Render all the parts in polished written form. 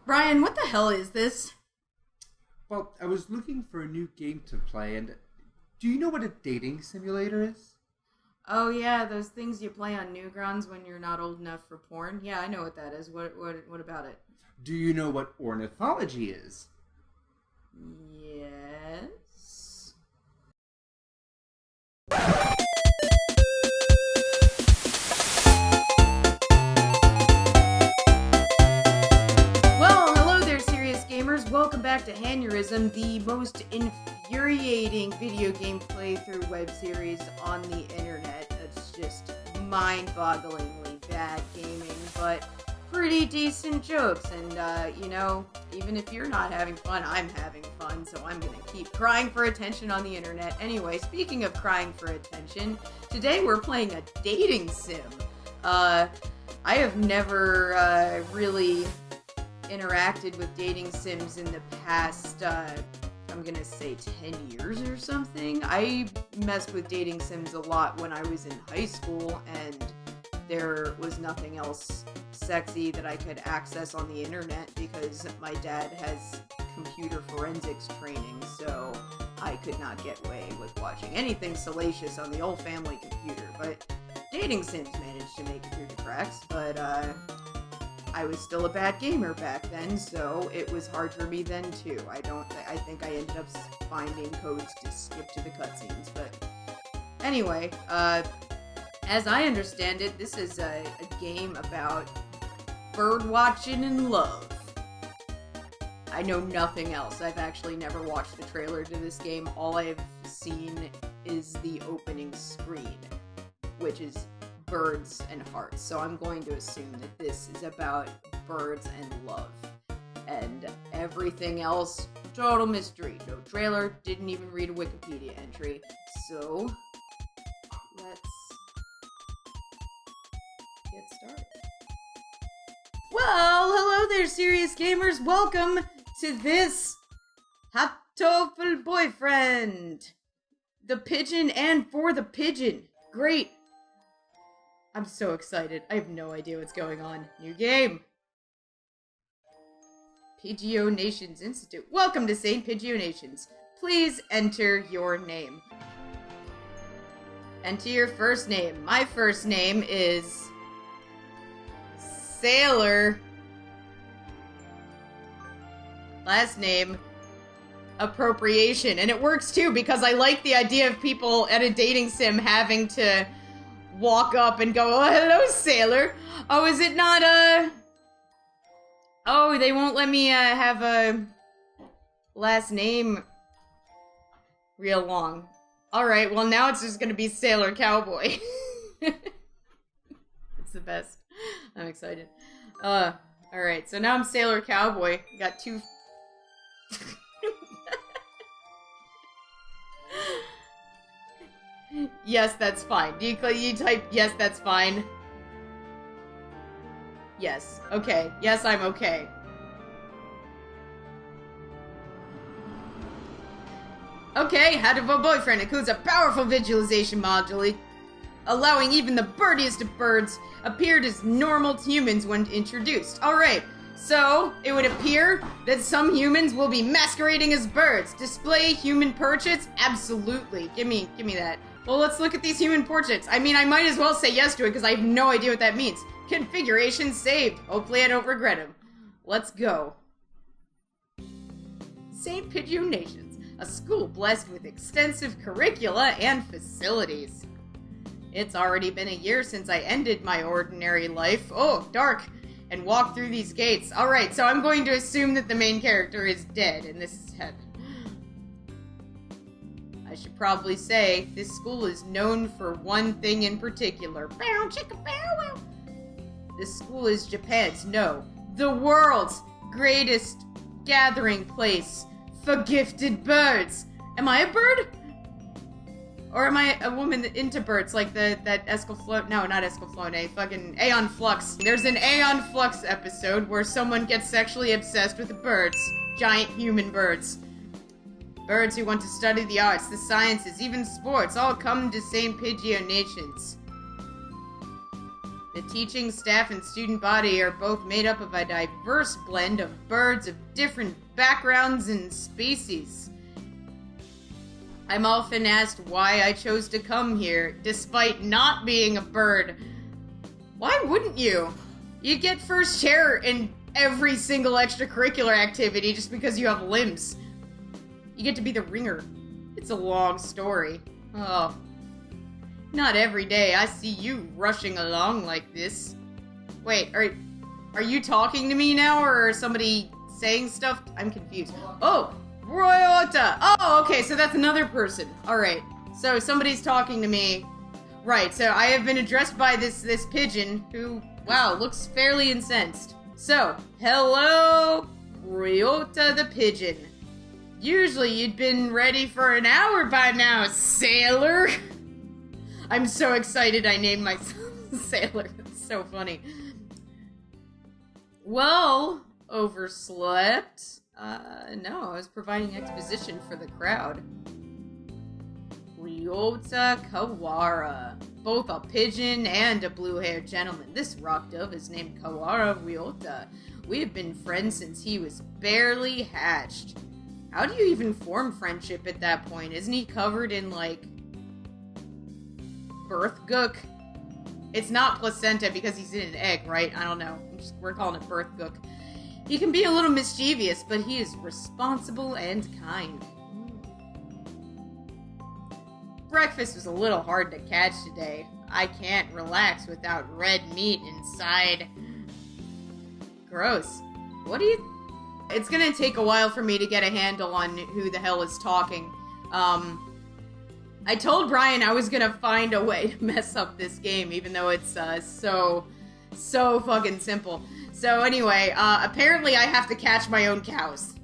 Brian, what the hell is this? Well, I was looking for a new game to play, and do you know what a dating simulator is? Oh yeah, those things you play on Newgrounds when you're not old enough for porn. Yeah, I know what that is. What about it? Do you know what ornithology is? Yes. Well, hello there, serious gamers. Welcome back to Haneurysm, the most infuriating video game playthrough web series on the internet. It's just mind-bogglingly bad gaming, but pretty decent jokes. And, even if you're not having fun, I'm having fun, so I'm gonna keep crying for attention on the internet. Anyway, speaking of crying for attention, today we're playing a dating sim. I have never really interacted with dating sims in the past, I'm gonna say 10 years or something. I messed with dating sims a lot when I was in high school, and there was nothing else sexy that I could access on the internet because my dad has computer forensics training, so I could not get away with watching anything salacious on the old family computer. But dating sims managed to make it through the cracks, but I was still a bad gamer back then, so it was hard for me then too. I think I ended up finding codes to skip to the cutscenes, but anyway, as I understand it, this is a game about bird watching and love. I know nothing else. I've actually never watched the trailer to this game. All I've seen is the opening screen, which is birds and hearts. So I'm going to assume that this is about birds and love. And everything else, total mystery. No trailer, didn't even read a Wikipedia entry. So let's get started. Well, hello there, serious gamers. Welcome to this Hatoful boyfriend. The pigeon and for the pigeon. Great. I'm so excited. I have no idea what's going on. New game. Pidgeo Nations Institute. Welcome to St. Pidgeo Nations. Please enter your name. Enter your first name. My first name is Sailor. Last name, Appropriation. And it works too because I like the idea of people at a dating sim having to walk up and go, oh, hello, sailor. Oh, is it not, oh, they won't let me, have a last name real long. Alright, well, now it's just gonna be Sailor Cowboy. It's the best. I'm excited. Alright, so now I'm Sailor Cowboy. Got two... Yes, that's fine. You type, yes, that's fine. Yes. Okay. Yes, I'm okay. Okay, Hatoful boyfriend includes a powerful visualization module, allowing even the birdiest of birds appeared as normal humans when introduced. Alright, so it would appear that some humans will be masquerading as birds. Display human portraits? Absolutely. Give me that. Well, let's look at these human portraits. I mean, I might as well say yes to it because I have no idea what that means. Configuration saved. Hopefully I don't regret him. Let's go. St. Pidgeo Nations, a school blessed with extensive curricula and facilities. It's already been a year since I ended my ordinary life. Oh, dark. And walked through these gates. Alright, so I'm going to assume that the main character is dead and this is heaven. I should probably say, this school is known for one thing in particular. Bow, chicka, bow, wow. This school is Japan's, no, the world's greatest gathering place for gifted birds. Am I a bird? Or am I a woman into birds, like that Escaflowne, no, not Escaflowne, fucking Aeon Flux. There's an Aeon Flux episode where someone gets sexually obsessed with birds. Giant human birds. Birds who want to study the arts, the sciences, even sports, all come to St. Pidgeo Nations. The teaching staff and student body are both made up of a diverse blend of birds of different backgrounds and species. I'm often asked why I chose to come here, despite not being a bird. Why wouldn't you? You'd get first chair in every single extracurricular activity just because you have limbs. You get to be the ringer. It's a long story. Oh. Not every day I see you rushing along like this. Wait, are you talking to me now, or somebody saying stuff? I'm confused. Oh, Ryota! Oh, okay, so that's another person. Alright, so somebody's talking to me. Right, so I have been addressed by this pigeon who, wow, looks fairly incensed. So, hello, Ryota the pigeon. Usually you'd been ready for an hour by now, sailor. I'm so excited I named myself Sailor. That's so funny. Well, overslept. No, I was providing exposition for the crowd. Ryota Kawara. Both a pigeon and a blue-haired gentleman. This rock dove is named Kawara Ryota. We have been friends since he was barely hatched. How do you even form friendship at that point? Isn't he covered in, like, birth gook? It's not placenta because he's in an egg, right? I don't know. We're calling it birth gook. He can be a little mischievous, but he is responsible and kind. Breakfast was a little hard to catch today. I can't relax without red meat inside. Gross. What do you... It's gonna take a while for me to get a handle on who the hell is talking. I told Brian I was gonna find a way to mess up this game, even though it's so fucking simple. So anyway, apparently I have to catch my own cows.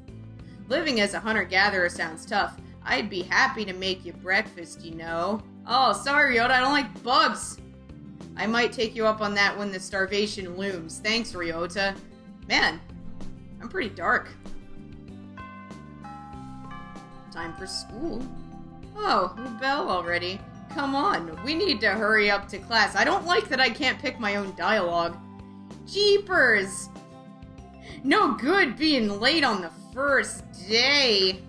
Living as a hunter-gatherer sounds tough. I'd be happy to make you breakfast, you know. Oh, sorry, Ryota, I don't like bugs. I might take you up on that when the starvation looms. Thanks, Ryota. Man, I'm pretty dark. Time for school. Oh, the bell already. Come on, we need to hurry up to class. I don't like that I can't pick my own dialogue. Jeepers! No good being late on the first day.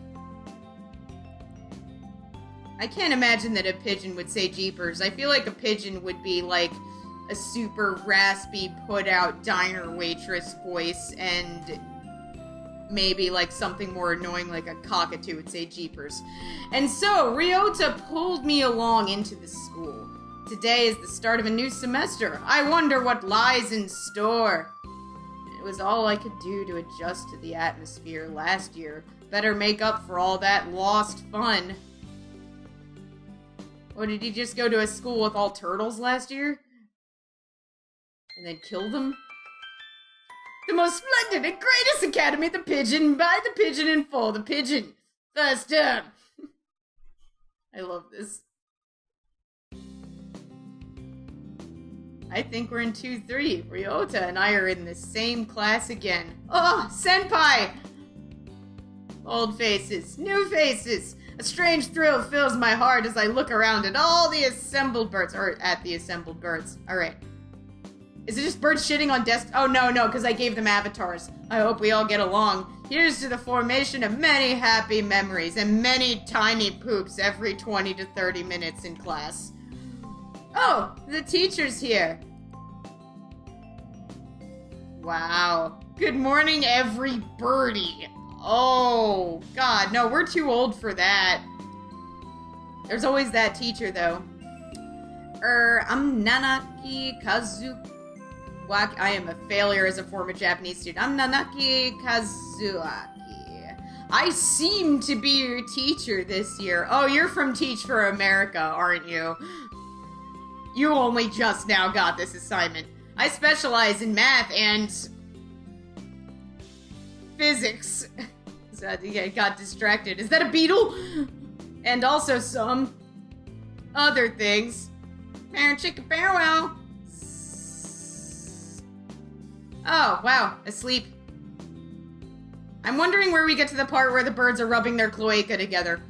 I can't imagine that a pigeon would say jeepers. I feel like a pigeon would be like a super raspy, put-out diner waitress voice, and maybe like something more annoying like a cockatoo would say jeepers. And so, Ryota pulled me along into the school. Today is the start of a new semester. I wonder what lies in store. It was all I could do to adjust to the atmosphere last year. Better make up for all that lost fun. Or did he just go to a school with all turtles last year? And then kill them? The most splendid and greatest academy, the pigeon, by the pigeon and for the pigeon. First up. I love this. I think we're in 2-3. Ryota and I are in the same class again. Oh, senpai! Old faces, new faces. A strange thrill fills my heart as I look around at all the assembled birds. Or at the assembled birds. Alright. Is it just birds shitting on desks? Oh, no, because I gave them avatars. I hope we all get along. Here's to the formation of many happy memories and many tiny poops every 20 to 30 minutes in class. Oh, the teacher's here. Wow. Good morning, every birdie. Oh, God, no, we're too old for that. There's always that teacher, though. I'm Nanaki Kazuaki. I am a failure as a former Japanese student. I'm Nanaki Kazuaki. I seem to be your teacher this year. Oh, you're from Teach for America, aren't you? You only just now got this assignment. I specialize in math and physics. So I got distracted. Is that a beetle? And also some other things. Chicka farewell. Oh, wow. Asleep. I'm wondering where we get to the part where the birds are rubbing their cloaca together.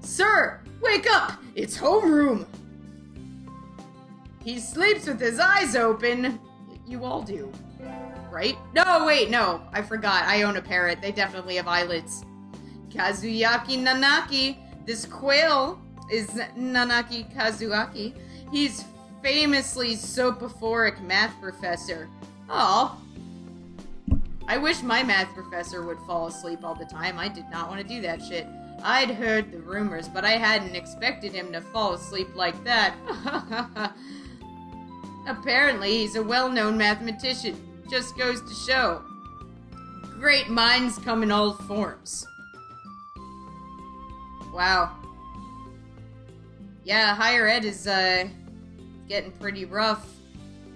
Sir, wake up! It's homeroom! He sleeps with his eyes open. You all do. Right? No, wait, no. I forgot. I own a parrot. They definitely have eyelids. Kazuyaki Nanaki. This quail is Nanaki Kazuaki. He's famously sopophoric math professor. Oh. I wish my math professor would fall asleep all the time. I did not want to do that shit. I'd heard the rumors, but I hadn't expected him to fall asleep like that. Apparently, he's a well-known mathematician. Just goes to show. Great minds come in all forms. Wow. Yeah, higher ed is, getting pretty rough.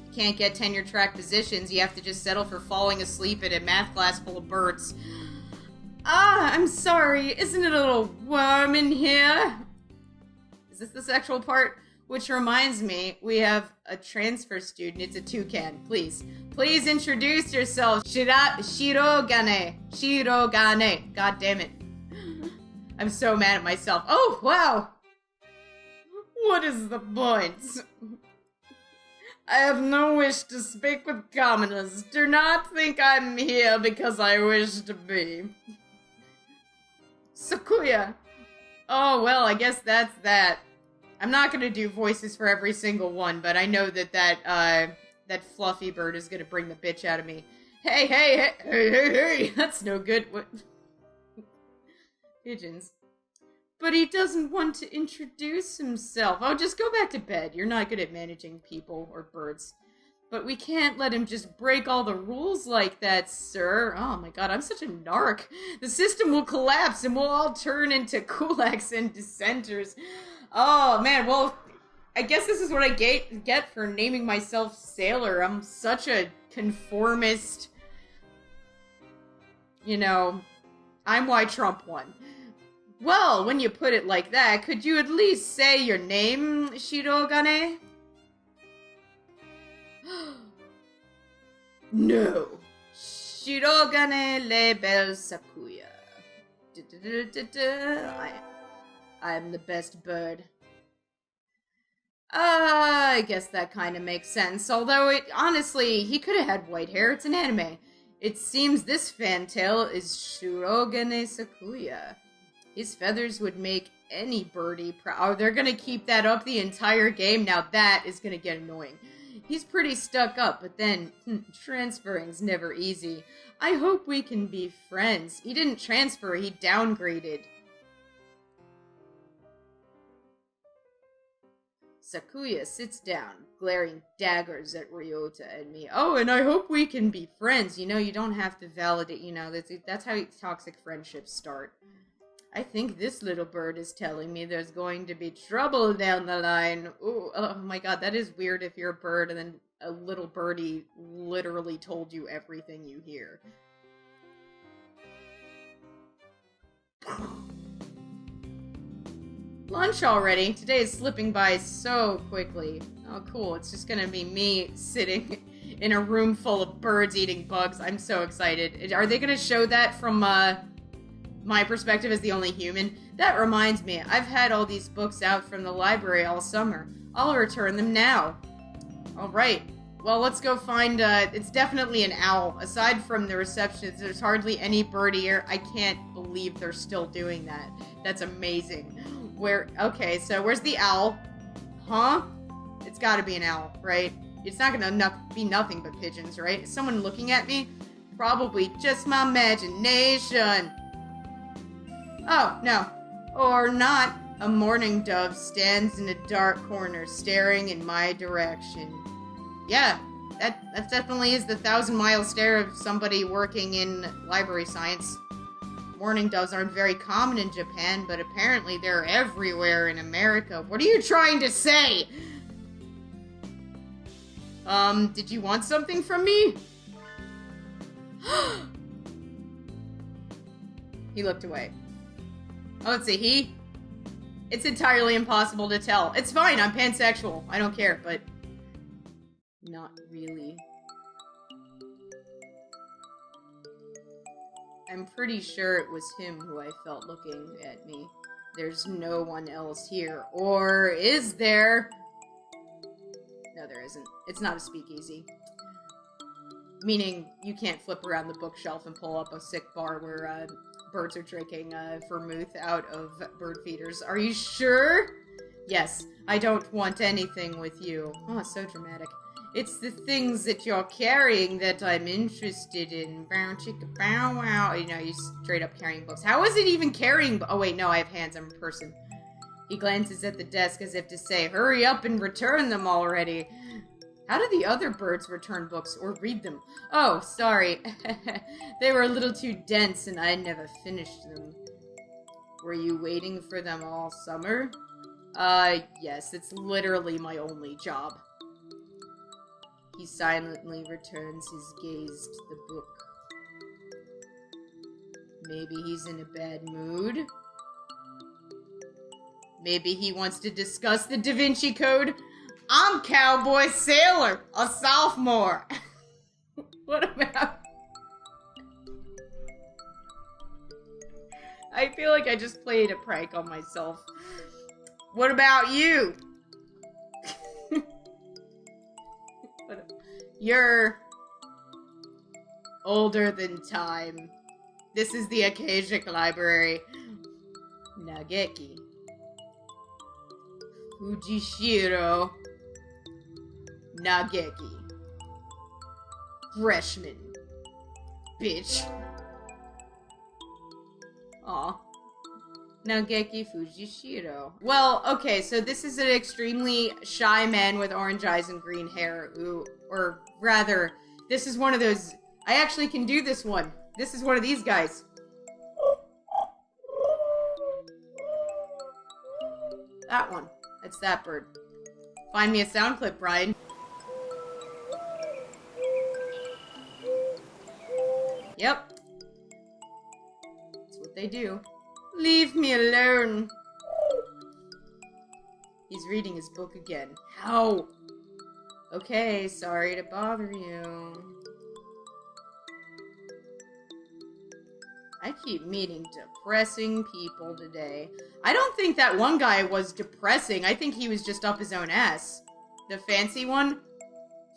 You can't get tenure-track positions. You have to just settle for falling asleep at a math class full of birds. Ah, I'm sorry. Isn't it a little warm in here? Is this the sexual part? Which reminds me, we have a transfer student. It's a toucan. Please. Please introduce yourself. Shirogane. Shirogane. God damn it. I'm so mad at myself. Oh, wow. What is the point? I have no wish to speak with commoners. Do not think I'm here because I wish to be. Sakuya. Oh, well, I guess that's that. I'm not gonna do voices for every single one, but I know that fluffy bird is gonna bring the bitch out of me. Hey, hey, hey, hey, hey, hey, that's no good. What? Pigeons. But he doesn't want to introduce himself. Oh, just go back to bed. You're not good at managing people or birds. But we can't let him just break all the rules like that, sir. Oh my god, I'm such a narc. The system will collapse and we'll all turn into kulaks and dissenters. Oh man, well, I guess this is what I get for naming myself Sailor. I'm such a conformist. You know, I'm why Trump won. Well, when you put it like that, could you at least say your name, Shirogane? No. Shirogane le bel Sakuya. I'm the best bird. I guess that kind of makes sense. Although, honestly, he could have had white hair. It's an anime. It seems this fantail is Shirogane Sakuya. His feathers would make any birdie proud. Oh, they're gonna keep that up the entire game? Now that is gonna get annoying. He's pretty stuck up, but then, transferring's never easy. I hope we can be friends. He didn't transfer, he downgraded. Sakuya sits down, glaring daggers at Ryota and me. Oh, and I hope we can be friends. You know, you don't have to validate, you know, that's how toxic friendships start. I think this little bird is telling me there's going to be trouble down the line. Ooh, oh my god, that is weird if you're a bird and then a little birdie literally told you everything you hear. Lunch already. Today is slipping by so quickly. Oh, cool. It's just gonna be me sitting in a room full of birds eating bugs. I'm so excited. Are they gonna show that from, my perspective as the only human? That reminds me, I've had all these books out from the library all summer. I'll return them now. Alright. Well, let's go find, it's definitely an owl. Aside from the receptionist, there's hardly any bird here. I can't believe they're still doing that. That's amazing. Okay, so where's the owl? Huh? It's gotta be an owl, right? It's not gonna be nothing but pigeons, right? Is someone looking at me? Probably just my imagination. Oh, no. Or not. A mourning dove stands in a dark corner, staring in my direction. Yeah, that definitely is the 1,000-mile stare of somebody working in library science. Mourning doves aren't very common in Japan, but apparently they're everywhere in America. What are you trying to say? Did you want something from me? He looked away. Oh, let's see, It's entirely impossible to tell. It's fine, I'm pansexual. I don't care, but... not really. I'm pretty sure it was him who I felt looking at me. There's no one else here. Or is there? No, there isn't. It's not a speakeasy. Meaning, you can't flip around the bookshelf and pull up a sick bar where, birds are drinking, vermouth out of bird feeders. Are you sure? Yes, I don't want anything with you. Oh, so dramatic. It's the things that you're carrying that I'm interested in. Bow chicka bow wow. You know, you straight up carrying books. How is it even carrying? Oh wait, no, I have hands. I'm a person. He glances at the desk as if to say, hurry up and return them already. How do the other birds return books or read them? Oh, sorry. They were a little too dense and I never finished them. Were you waiting for them all summer? Yes, it's literally my only job. He silently returns his gaze to the book. Maybe he's in a bad mood? Maybe he wants to discuss the Da Vinci Code? I'm Cowboy Sailor, a sophomore. What about... I feel like I just played a prank on myself. What about you? You're older than time. This is the Akashic Library. Nageki. Fujishiro. Nageki. Freshman. Bitch. Aw. Nageki Fujishiro. Well, okay, so this is an extremely shy man with orange eyes and green hair who, or rather, this is one of those, I actually can do this one. This is one of these guys. That one. It's that bird. Find me a sound clip, Brian. Yep. That's what they do. Leave me alone. He's reading his book again. How? Okay, sorry to bother you. I keep meeting depressing people today. I don't think that one guy was depressing. I think he was just up his own ass. The fancy one?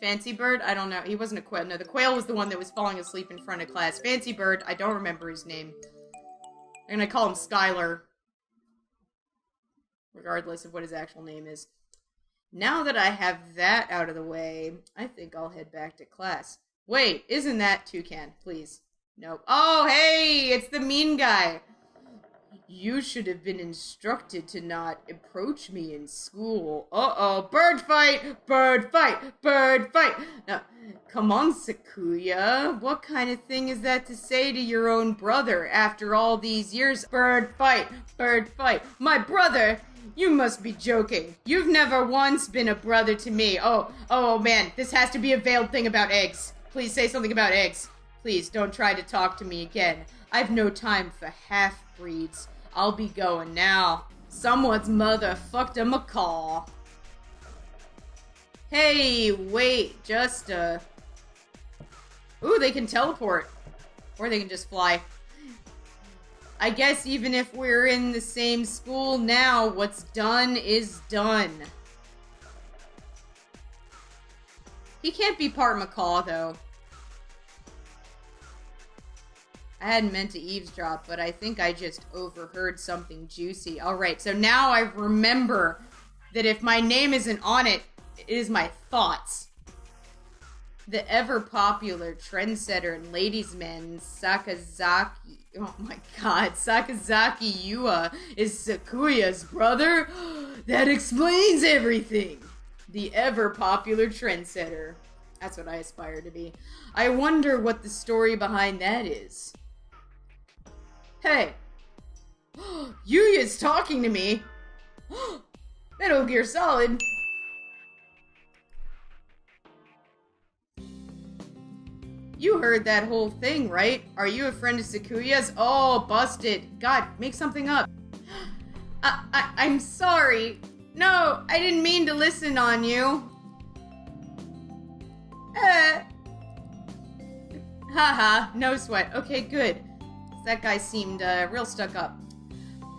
Fancy Bird? I don't know. He wasn't a quail. No, the quail was the one that was falling asleep in front of class. Fancy Bird, I don't remember his name. I'm gonna call him Skylar. Regardless of what his actual name is. Now that I have that out of the way, I think I'll head back to class. Wait, isn't that Toucan? Please. Nope. Oh, hey! It's the mean guy! You should have been instructed to not approach me in school. Uh-oh. Bird fight! Bird fight! Bird fight! Now, come on, Sakuya. What kind of thing is that to say to your own brother after all these years? Bird fight! Bird fight! My brother! You must be joking. You've never once been a brother to me. Oh, man. This has to be a veiled thing about eggs. Please say something about eggs. Please, don't try to talk to me again. I've no time for half-breeds. I'll be going now. Someone's mother fucked a macaw. Hey, wait, just, Ooh, they can teleport. Or they can just fly. I guess even if we're in the same school now, what's done is done. He can't be part macaw, though. I hadn't meant to eavesdrop, but I think I just overheard something juicy. Alright, so now I remember that if my name isn't on it, it is my thoughts. The ever-popular trendsetter and ladies' man, Sakazaki... Oh my god, Sakazaki Yua is Sakuya's brother? That explains everything! The ever-popular trendsetter. That's what I aspire to be. I wonder what the story behind that is. Hey! Yuya's talking to me! Metal Gear Solid! You heard that whole thing, right? Are you a friend of Sakuya's? Oh, busted. God, make something up. I'm sorry. No, I didn't mean to listen on you. Haha, no sweat. Okay, good. That guy seemed real stuck up.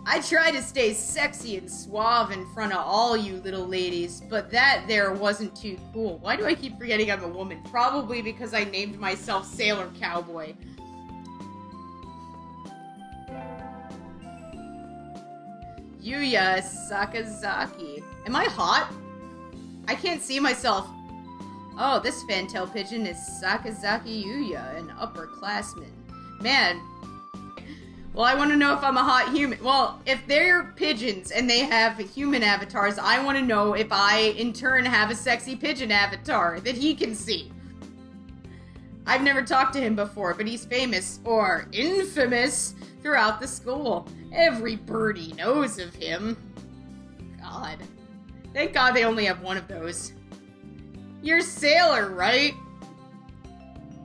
I try to stay sexy and suave in front of all you little ladies, but that there wasn't too cool. Why do I keep forgetting I'm a woman? Probably because I named myself Sailor Cowboy. Yuya Sakazaki. Am I hot? I can't see myself. Oh, this fantail pigeon is Sakazaki Yuya, an upperclassman. Man. Well, I want to know if I'm a hot human. Well, if they're pigeons and they have human avatars, I want to know if I, in turn, have a sexy pigeon avatar that he can see. I've never talked to him before, but he's famous, or infamous, throughout the school. Every birdie knows of him. God. Thank God they only have one of those. You're Sailor, right?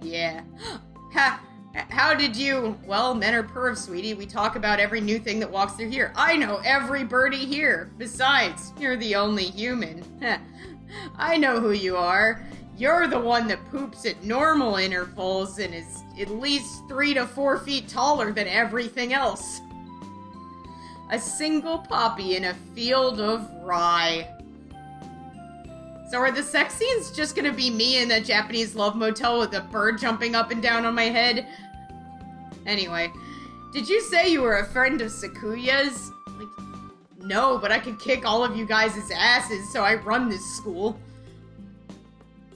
Yeah. How did you... Well, men are pervs, sweetie. We talk about every new thing that walks through here. I know every birdie here. Besides, you're the only human. I know who you are. You're the one that poops at normal intervals and is at least 3 to 4 feet taller than everything else. A single poppy in a field of rye. So are the sex scenes just gonna be me in a Japanese love motel with a bird jumping up and down on my head? Anyway, did you say you were a friend of Sakuya's? Like, no, but I could kick all of you guys' asses, so I run this school.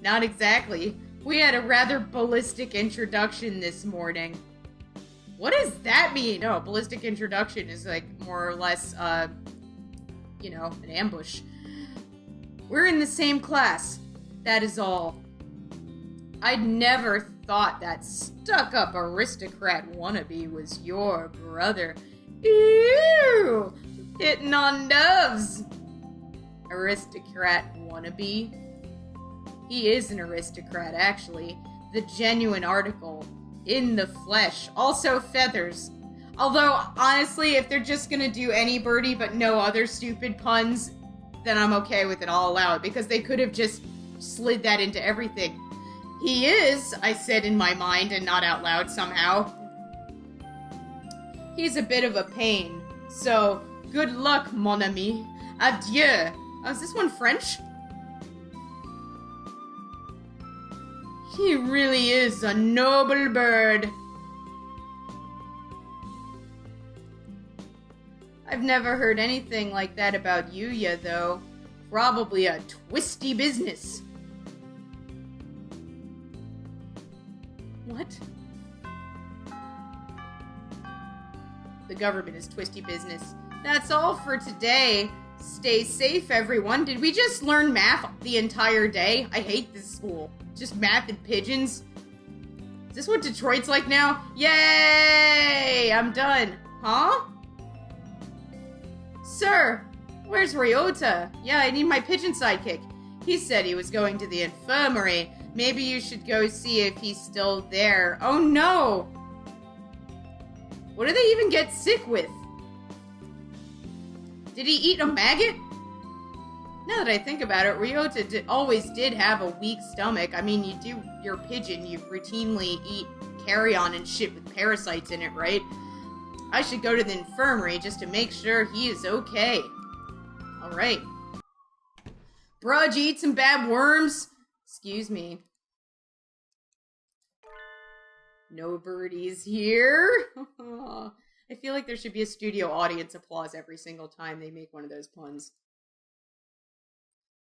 Not exactly. We had a rather ballistic introduction this morning. What does that mean? Oh, ballistic introduction is like more or less, you know, an ambush. We're in the same class. That is all. I'd never thought that stuck-up aristocrat wannabe was your brother. Ew! Hitting on doves. Aristocrat wannabe. He is an aristocrat, actually. The genuine article. In the flesh. Also feathers. Although, honestly, if they're just gonna do any birdie but no other stupid puns, then I'm okay with it. I'll allow it, because they could have just slid that into everything. He is, I said in my mind and not out loud somehow. He's a bit of a pain. So, good luck, mon ami. Adieu. Oh, is this one French? He really is a noble bird. I've never heard anything like that about Yuya, though. Probably a twisty business. What? The government is twisty business. That's all for today. Stay safe, everyone. Did we just learn math the entire day? I hate this school. Just math and pigeons. Is this what Detroit's like now? Yay! I'm done. Huh? Sir, where's Ryota? Yeah, I need my pigeon sidekick. He said he was going to the infirmary. Maybe you should go see if he's still there. Oh no! What do they even get sick with? Did he eat a maggot? Now that I think about it, Ryota always did have a weak stomach. I mean, you're a pigeon, you routinely eat carrion and shit with parasites in it, right? I should go to the infirmary just to make sure he is okay. Alright. Bruh, did you eat some bad worms? Excuse me. No birdies here. I feel like there should be a studio audience applause every single time they make one of those puns.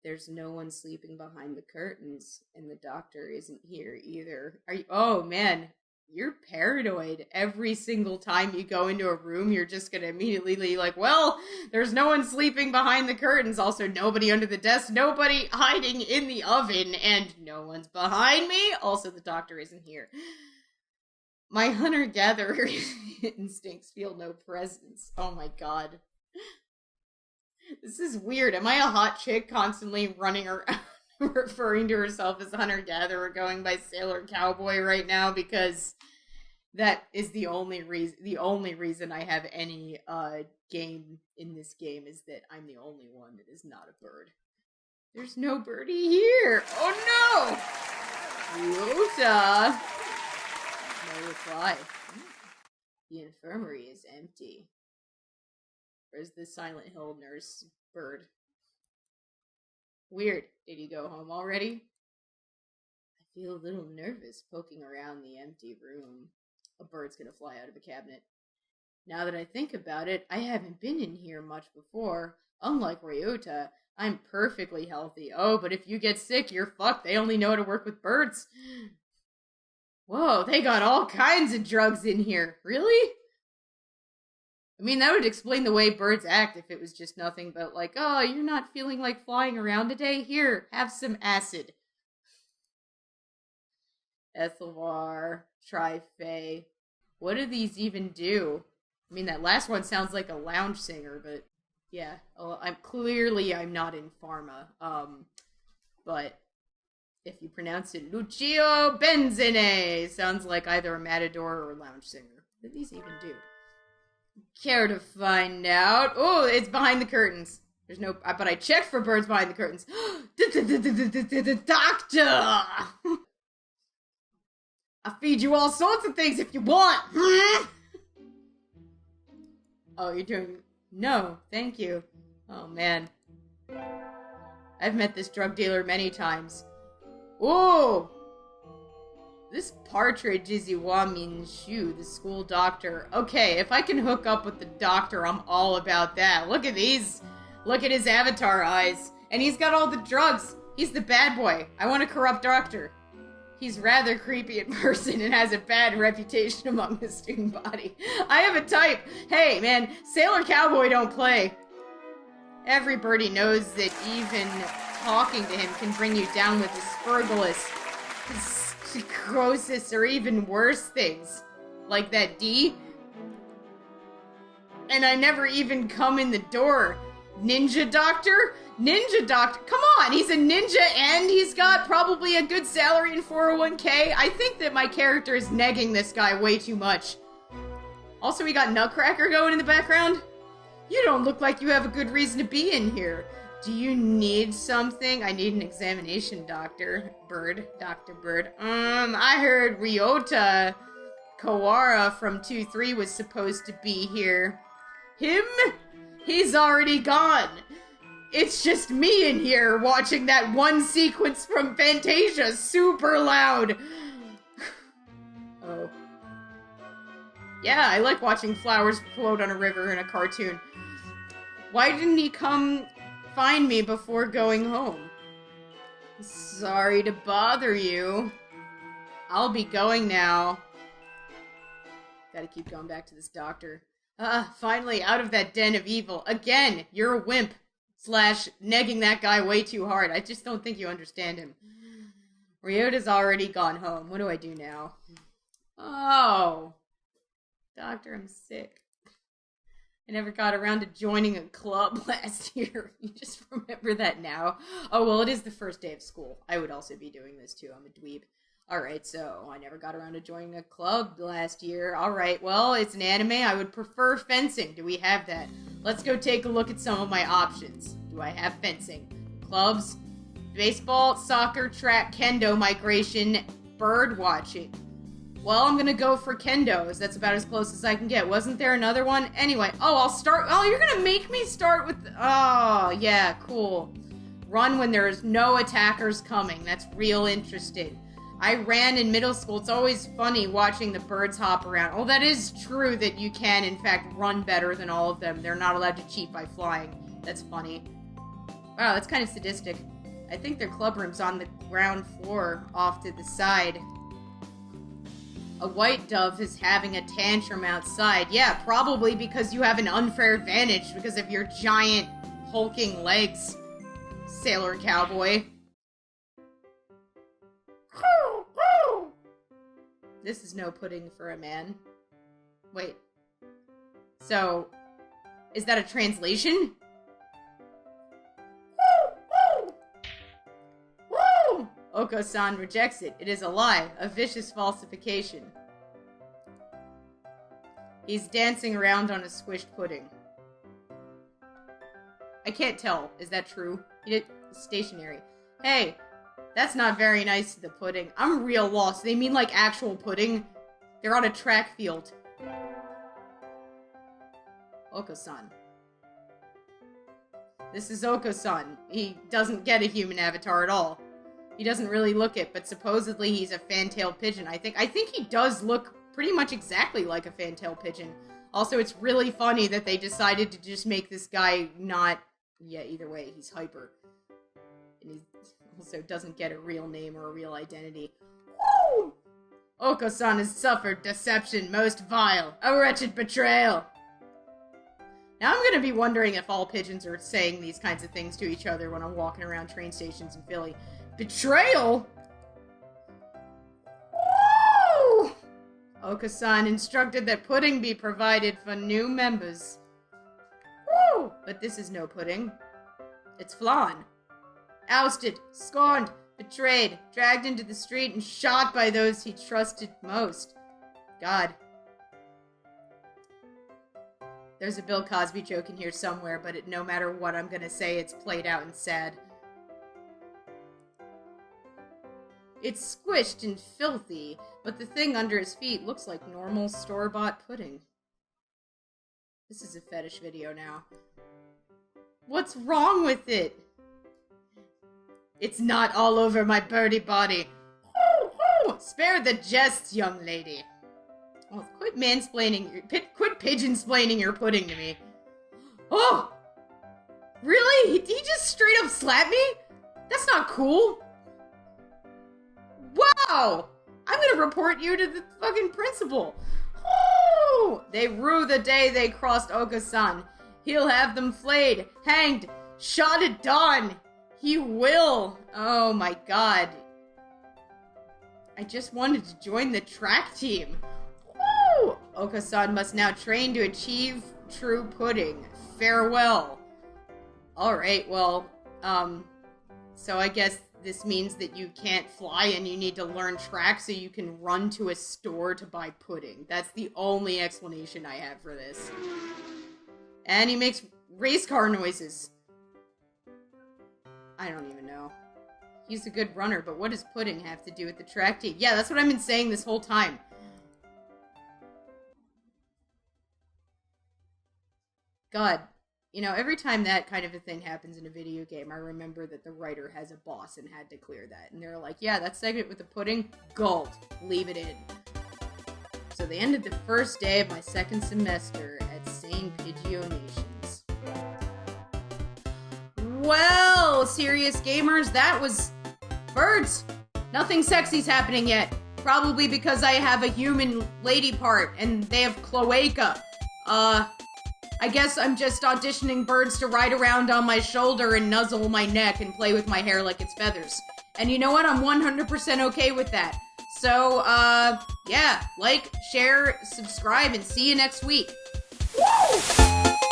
There's no one sleeping behind the curtains, and the doctor isn't here either. Are you? Oh man, you're paranoid. Every single time you go into a room, you're just gonna immediately be like, well, there's no one sleeping behind the curtains. Also, nobody under the desk, nobody hiding in the oven, and no one's behind me. Also, the doctor isn't here. My hunter-gatherer instincts feel no presence. Oh my god. This is weird. Am I a hot chick constantly running around referring to herself as hunter-gatherer going by Sailor Cowboy right now? Because that is the only reason I have any game in this game is that I'm the only one that is not a bird. There's no birdie here. Oh no! Ryota. No reply. The infirmary is empty. Where's the Silent Hill nurse bird? Weird. Did he go home already? I feel a little nervous poking around the empty room. A bird's gonna fly out of a cabinet. Now that I think about it, I haven't been in here much before. Unlike Ryota, I'm perfectly healthy. Oh, but if you get sick, you're fucked. They only know how to work with birds. Whoa, they got all kinds of drugs in here. Really? I mean, that would explain the way birds act if it was just nothing but like, oh, you're not feeling like flying around today? Here, have some acid. Ethelvar, Tri-Fey. What do these even do? I mean, that last one sounds like a lounge singer, but yeah. I'm not in pharma. But if you pronounce it Lucio Benzine, sounds like either a matador or a lounge singer. What do these even do? Care to find out? Oh, it's behind the curtains. There's no, but I checked for birds behind the curtains. Doctor! I feed you all sorts of things if you want. Oh, you're doing... No, thank you. Oh, man. I've met this drug dealer many times. Ooh! This partridge is Iwamin Shu, the school doctor. Okay, if I can hook up with the doctor, I'm all about that. Look at these. Look at his avatar eyes. And he's got all the drugs. He's the bad boy. I want a corrupt doctor. He's rather creepy in person and has a bad reputation among the student body. I have a type. Hey, man, Sailor Cowboy don't play. Every birdie knows that even talking to him can bring you down with aspergillus, psychosis, or even worse things. Like that D. And I never even come in the door. Ninja doctor? Ninja doctor? Come on, he's a ninja and he's got probably a good salary in 401k. I think that my character is negging this guy way too much. Also, we got Nutcracker going in the background. You don't look like you have a good reason to be in here. Do you need something? I need an examination, Dr. Bird. Dr. Bird. I heard Ryota Kawara from 2-3 was supposed to be here. Him? He's already gone. It's just me in here watching that one sequence from Fantasia super loud. Oh. Yeah, I like watching flowers float on a river in a cartoon. Why didn't he come find me before going home? Sorry to bother you. I'll be going now. Gotta keep going back to this doctor. Finally out of that den of evil. Again, you're a wimp. / negging that guy way too hard. I just don't think you understand him. Ryota's already gone home. What do I do now? Oh. Doctor, I'm sick. I never got around to joining a club last year. You just remember that now? Oh, well, it is the first day of school. I would also be doing this too. I'm a dweeb. Alright, so I never got around to joining a club last year. Alright, well, it's an anime. I would prefer fencing. Do we have that? Let's go take a look at some of my options. Do I have fencing? Clubs, baseball, soccer, track, kendo, migration, bird watching. Well, I'm gonna go for kendos. That's about as close as I can get. Wasn't there another one? Anyway, I'll start. Oh, you're gonna make me start with... Oh, yeah, cool. Run when there's no attackers coming. That's real interesting. I ran in middle school. It's always funny watching the birds hop around. Oh, that is true that you can, in fact, run better than all of them. They're not allowed to cheat by flying. That's funny. Wow, that's kind of sadistic. I think their club room's on the ground floor off to the side. A white dove is having a tantrum outside. Yeah, probably because you have an unfair advantage because of your giant hulking legs, Sailor Cowboy. This is no pudding for a man. Wait. So, is that a translation? Oko-san rejects it. It is a lie, a vicious falsification. He's dancing around on a squished pudding. I can't tell. Is that true? Stationary. Hey, that's not very nice to the pudding. I'm real lost. They mean like actual pudding? They're on a track field. Oko-san. This is Oko-san. He doesn't get a human avatar at all. He doesn't really look it, but supposedly he's a fan-tailed pigeon. I think he does look pretty much exactly like a fan-tailed pigeon. Also, it's really funny that they decided to just make this guy not... Yeah, either way, he's hyper. And he also doesn't get a real name or a real identity. Woo! Oko-san has suffered deception most vile, a wretched betrayal. Now I'm gonna be wondering if all pigeons are saying these kinds of things to each other when I'm walking around train stations in Philly. Betrayal? Woo! Oko-san instructed that pudding be provided for new members. Woo! But this is no pudding. It's flan. Ousted, scorned, betrayed, dragged into the street, and shot by those he trusted most. God. There's a Bill Cosby joke in here somewhere, but no matter what I'm gonna say, it's played out and sad. It's squished and filthy, but the thing under his feet looks like normal store-bought pudding. This is a fetish video now. What's wrong with it? It's not all over my birdie body. Spare the jests, young lady. Oh, quit mansplaining, quit pigeon-splaining your pudding to me. Oh! Really? He just straight up slapped me? That's not cool. Wow! I'm gonna report you to the fucking principal. Oh! They rue the day they crossed Oko-san. He'll have them flayed, hanged, shot at dawn. He will. Oh my god. I just wanted to join the track team. Woo! Oko-san must now train to achieve true pudding. Farewell. Alright, well, so I guess this means that you can't fly and you need to learn track so you can run to a store to buy pudding. That's the only explanation I have for this. And he makes race car noises. I don't even know. He's a good runner, but what does pudding have to do with the track team? Yeah, that's what I've been saying this whole time. God. You know, every time that kind of a thing happens in a video game, I remember that the writer has a boss and had to clear that. And they're like, yeah, that segment with the pudding, gold. Leave it in. So they ended the first day of my second semester at St. Pidgeot Nations. Well, serious gamers, that was birds. Nothing sexy's happening yet. Probably because I have a human lady part and they have cloaca. I guess I'm just auditioning birds to ride around on my shoulder and nuzzle my neck and play with my hair like it's feathers. And you know what? I'm 100% okay with that. So, yeah, like, share, subscribe, and see you next week. Woo!